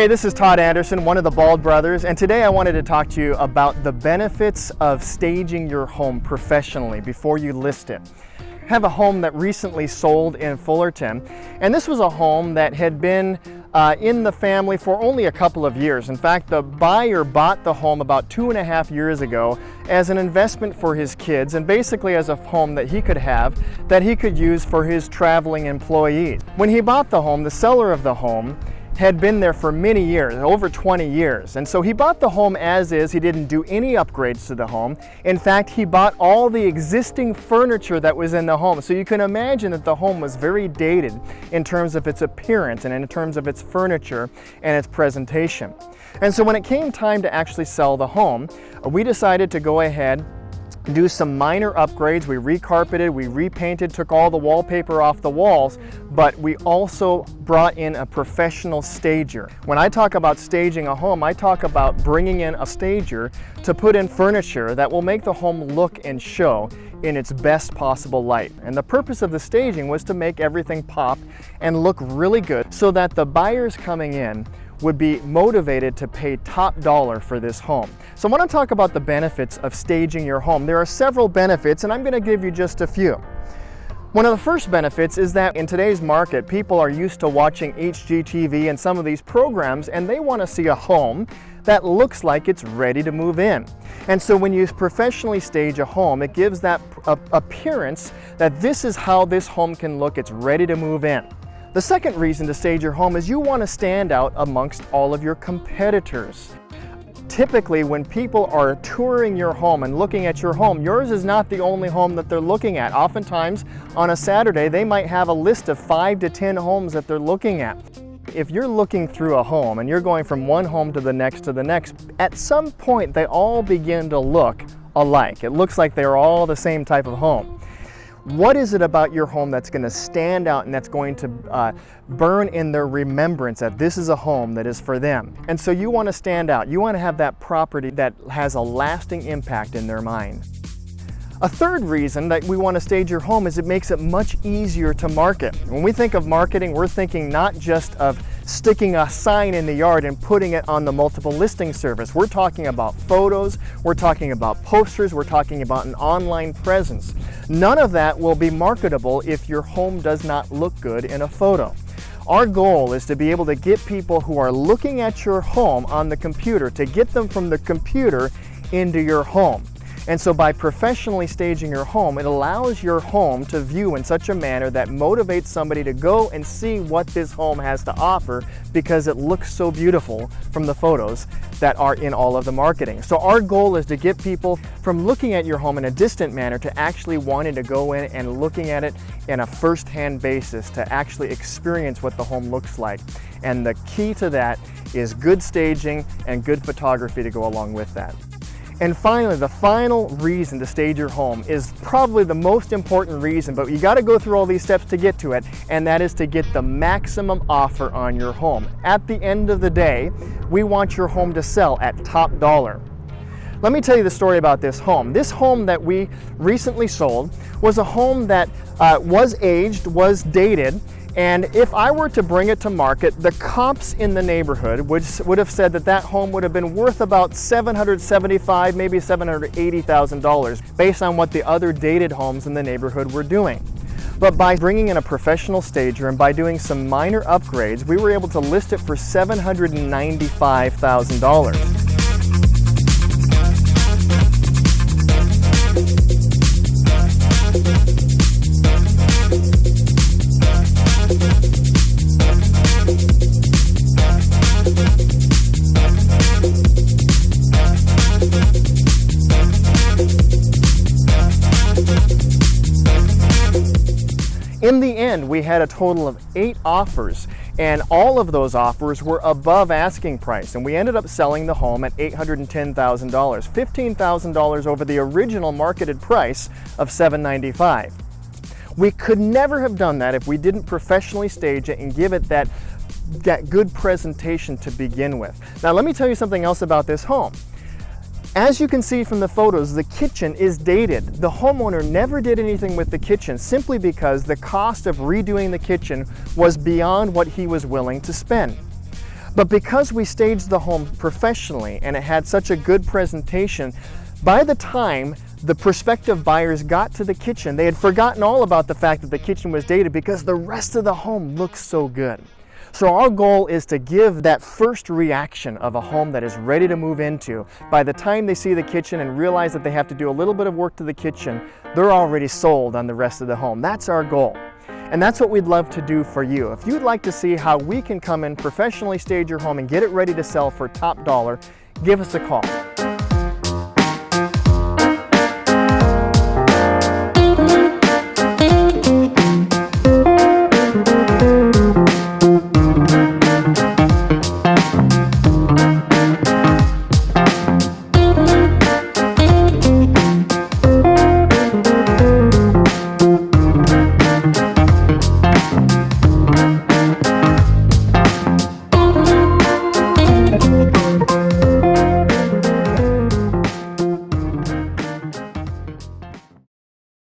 Hey, this is Todd Anderson, one of the Bald brothers, and today I wanted to talk to you about the benefits of staging your home professionally before you list it. I have a home that recently sold in Fullerton, and this was a home that had been in the family for only a couple of years. In fact, the buyer bought the home about 2.5 years ago as an investment for his kids and basically as a home that he could have that he could use for his traveling employees. When he bought the home, the seller of the home had been there for many years, over 20 years. And so he bought the home as is. He didn't do any upgrades to the home. In fact, he bought all the existing furniture that was in the home. So you can imagine that the home was very dated in terms of its appearance and in terms of its furniture and its presentation. And so when it came time to actually sell the home, we decided to go ahead do some minor upgrades. We recarpeted, we repainted, took all the wallpaper off the walls, but we also brought in a professional stager. When I talk about staging a home, I talk about bringing in a stager to put in furniture that will make the home look and show in its best possible light. And the purpose of the staging was to make everything pop and look really good so that the buyers coming in would be motivated to pay top dollar for this home. So I want to talk about the benefits of staging your home. There are several benefits, and I'm going to give you just a few. One of the first benefits is that in today's market, people are used to watching HGTV and some of these programs, and they want to see a home that looks like it's ready to move in. And so when you professionally stage a home, it gives that appearance that this is how this home can look, it's ready to move in. The second reason to stage your home is you want to stand out amongst all of your competitors. Typically, when people are touring your home and looking at your home, yours is not the only home that they're looking at. Oftentimes, on a Saturday, they might have a list of 5 to 10 homes that they're looking at. If you're looking through a home and you're going from one home to the next, at some point they all begin to look alike. It looks like they're all the same type of home. What is it about your home that's going to stand out and that's going to burn in their remembrance that this is a home that is for them? And so you want to stand out. You want to have that property that has a lasting impact in their mind. A third reason that we want to stage your home is it makes it much easier to market. When we think of marketing, we're thinking not just of sticking a sign in the yard and putting it on the multiple listing service. We're talking about photos, we're talking about posters, we're talking about an online presence. None of that will be marketable if your home does not look good in a photo. Our goal is to be able to get people who are looking at your home on the computer, to get them from the computer into your home. And so by professionally staging your home, it allows your home to view in such a manner that motivates somebody to go and see what this home has to offer because it looks so beautiful from the photos that are in all of the marketing. So our goal is to get people from looking at your home in a distant manner to actually wanting to go in and looking at it in a first-hand basis to actually experience what the home looks like. And the key to that is good staging and good photography to go along with that. And finally, the final reason to stage your home is probably the most important reason, but you got to go through all these steps to get to it, and that is to get the maximum offer on your home. At the end of the day, we want your home to sell at top dollar. Let me tell you the story about this home. This home that we recently sold was a home that was aged, was dated, and if I were to bring it to market, the comps in the neighborhood would have said that that home would have been worth about $775,000, maybe $780,000 based on what the other dated homes in the neighborhood were doing. But by bringing in a professional stager and by doing some minor upgrades, we were able to list it for $795,000. In the end, we had a total of 8 offers, and all of those offers were above asking price, and we ended up selling the home at $810,000, $15,000 over the original marketed price of $795,000. We could never have done that if we didn't professionally stage it and give it that good presentation to begin with. Now let me tell you something else about this home. As you can see from the photos, the kitchen is dated. The homeowner never did anything with the kitchen simply because the cost of redoing the kitchen was beyond what he was willing to spend. But because we staged the home professionally and it had such a good presentation, by the time the prospective buyers got to the kitchen, they had forgotten all about the fact that the kitchen was dated because the rest of the home looks so good. So our goal is to give that first reaction of a home that is ready to move into. By the time they see the kitchen and realize that they have to do a little bit of work to the kitchen, they're already sold on the rest of the home. That's our goal. And that's what we'd love to do for you. If you'd like to see how we can come in, professionally stage your home and get it ready to sell for top dollar, give us a call.